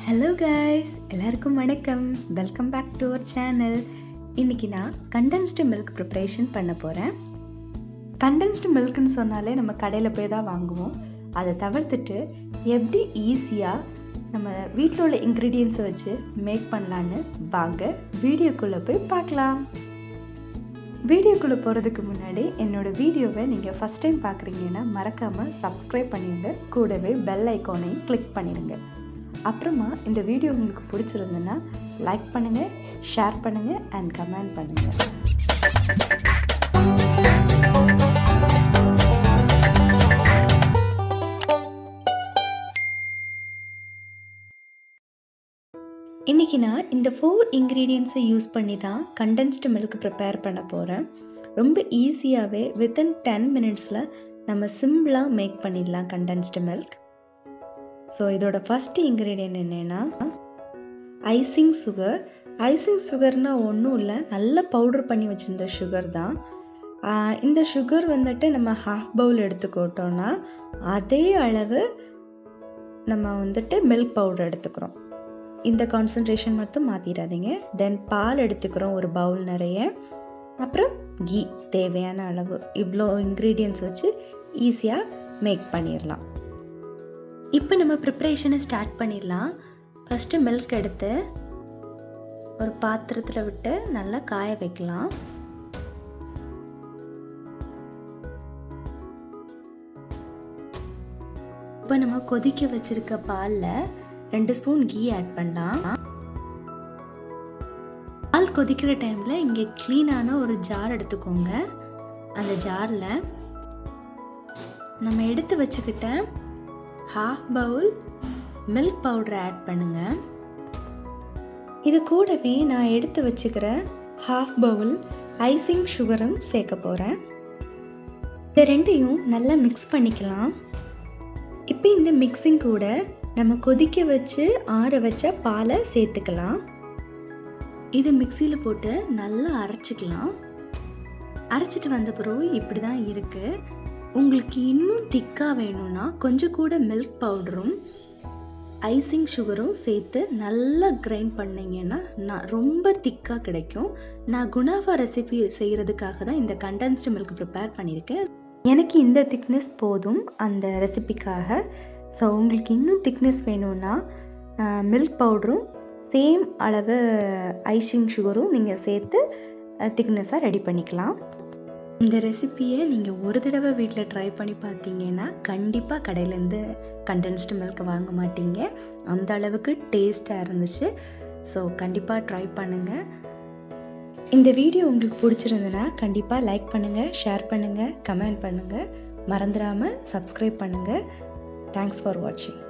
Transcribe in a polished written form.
Hello guys, எல்லாருக்கும் வணக்கம். Welcome back to our channel. இன்றைக்கி நான் கண்டென்ஸ்டு மில்க் ப்ரிப்ரேஷன் பண்ண போகிறேன். கண்டென்ஸ்டு மில்க்னு சொன்னாலே நம்ம கடையில் போய் தான் வாங்குவோம். அதை தவிர்த்துட்டு எப்படி ஈஸியாக நம்ம வீட்டில் உள்ள இன்க்ரீடியன்ஸை வச்சு மேக் பண்ணலான்னு வாங்க வீடியோக்குள்ளே போய் பார்க்கலாம். வீடியோக்குள்ளே போகிறதுக்கு முன்னாடி என்னோடய வீடியோவை நீங்கள் ஃபஸ்ட் டைம் பார்க்குறீங்கன்னா மறக்காமல் சப்ஸ்கிரைப் பண்ணிடுங்க. கூடவே பெல் ஐக்கானையும் கிளிக் பண்ணிடுங்க. அப்புறமா இந்த வீடியோ உங்களுக்கு பிடிச்சிருந்ததுன்னா லைக் பண்ணுங்கள், ஷேர் பண்ணுங்கள் அண்ட் கமெண்ட் பண்ணுங்கள். இன்றைக்கி நான் இந்த 4 இன்க்ரீடியன்ஸை யூஸ் பண்ணி தான் கண்டென்ஸ்டு மில்க் ப்ரிப்பேர் பண்ண போகிறேன். ரொம்ப ஈஸியாகவே வித்தின் 10 மினிட்ஸில் நம்ம சிம்பிளாக மேக் பண்ணிடலாம் கண்டென்ஸ்டு மில்க். ஸோ இதோட ஃபஸ்ட்டு இன்க்ரீடியன்ட் என்னென்னா ஐசிங் சுகர். ஐசிங் சுகர்னால் ஒன்றும் இல்லை, நல்ல பவுடர் பண்ணி வச்சுருந்த சுகர் தான். இந்த சுகர் வந்துட்டு நம்ம ஹாஃப் பவுல் எடுத்துக்கிட்டோன்னா அதே அளவு நம்ம வந்துட்டு மில்க் பவுடர் எடுத்துக்கிறோம். இந்த கான்சன்ட்ரேஷன் மட்டும் மாற்றிடாதீங்க. தென் பால் எடுத்துக்கிறோம் ஒரு பவுல் நிறைய. அப்புறம் கீ தேவையான அளவு. இவ்வளோ இன்க்ரீடியன்ட்ஸ் வச்சு ஈஸியாக மேக் பண்ணிடலாம். இப்போ நம்ம ப்ரிப்ரேஷனை ஸ்டார்ட் பண்ணிடலாம். ஃபஸ்ட்டு மில்க் எடுத்து ஒரு பாத்திரத்தில் விட்டு நல்லா காய வைக்கலாம். இப்போ நம்ம கொதிக்க வச்சிருக்க பாலில் 2 ஸ்பூன் கீ ஆட் பண்ணலாம். பால் கொதிக்கிற டைமில் இங்கே க்ளீனான ஒரு ஜார் எடுத்துக்கோங்க. அந்த ஜாரில் நம்ம எடுத்து வச்சுக்கிட்ட ஹாஃப் பவுல் மில்க் பவுடரை ஆட் பண்ணுங்க. இது கூடவே நான் எடுத்து வச்சுக்கிற ஹாஃப் பவுல் ஐசிங் சுகரும் சேர்க்க போகிறேன். இந்த ரெண்டையும் நல்லா மிக்ஸ் பண்ணிக்கலாம். இப்போ இந்த மிக்ஸிங் கூட நம்ம கொதிக்க வச்சு ஆற வச்ச பாலை சேர்த்துக்கலாம். இது மிக்சியில் போட்டு நல்லா அரைச்சிக்கலாம். அரைச்சிட்டு வந்த பிறகு இப்படி தான் இருக்குது. உங்களுக்கு இன்னும் திக்காக வேணும்னா கொஞ்சம் கூட மில்க் பவுடரும் ஐசிங் சுகரும் சேர்த்து நல்லா கிரைண்ட் பண்ணிங்கன்னா ரொம்ப திக்காக கிடைக்கும். நான் குணாவா ரெசிபி செய்கிறதுக்காக தான் இந்த கண்டென்ஸ்டு மில்க் ப்ரிப்பேர் பண்ணியிருக்கேன். எனக்கு இந்த திக்னஸ் போதும் அந்த ரெசிபிக்காக. ஸோ உங்களுக்கு இன்னும் திக்னஸ் வேணும்னா மில்க் பவுடரும் சேம் அளவு ஐசிங் சுகரும் நீங்கள் சேர்த்து திக்னஸாக ரெடி பண்ணிக்கலாம். இந்த ரெசிப்பியை நீங்கள் ஒரு தடவை வீட்டில் ட்ரை பண்ணி பார்த்தீங்கன்னா கண்டிப்பாக கடையிலேருந்து கண்டென்ஸ்டு மில்க் வாங்க மாட்டீங்க. அந்த அளவுக்கு டேஸ்ட்டாக இருந்துச்சு. ஸோ கண்டிப்பாக ட்ரை பண்ணுங்கள். இந்த வீடியோ உங்களுக்கு பிடிச்சிருந்துன்னா கண்டிப்பாக லைக் பண்ணுங்கள், ஷேர் பண்ணுங்கள், கமெண்ட் பண்ணுங்கள். மறந்துடாமல் சப்ஸ்கிரைப் பண்ணுங்கள். தேங்க்ஸ் ஃபார் வாட்சிங்.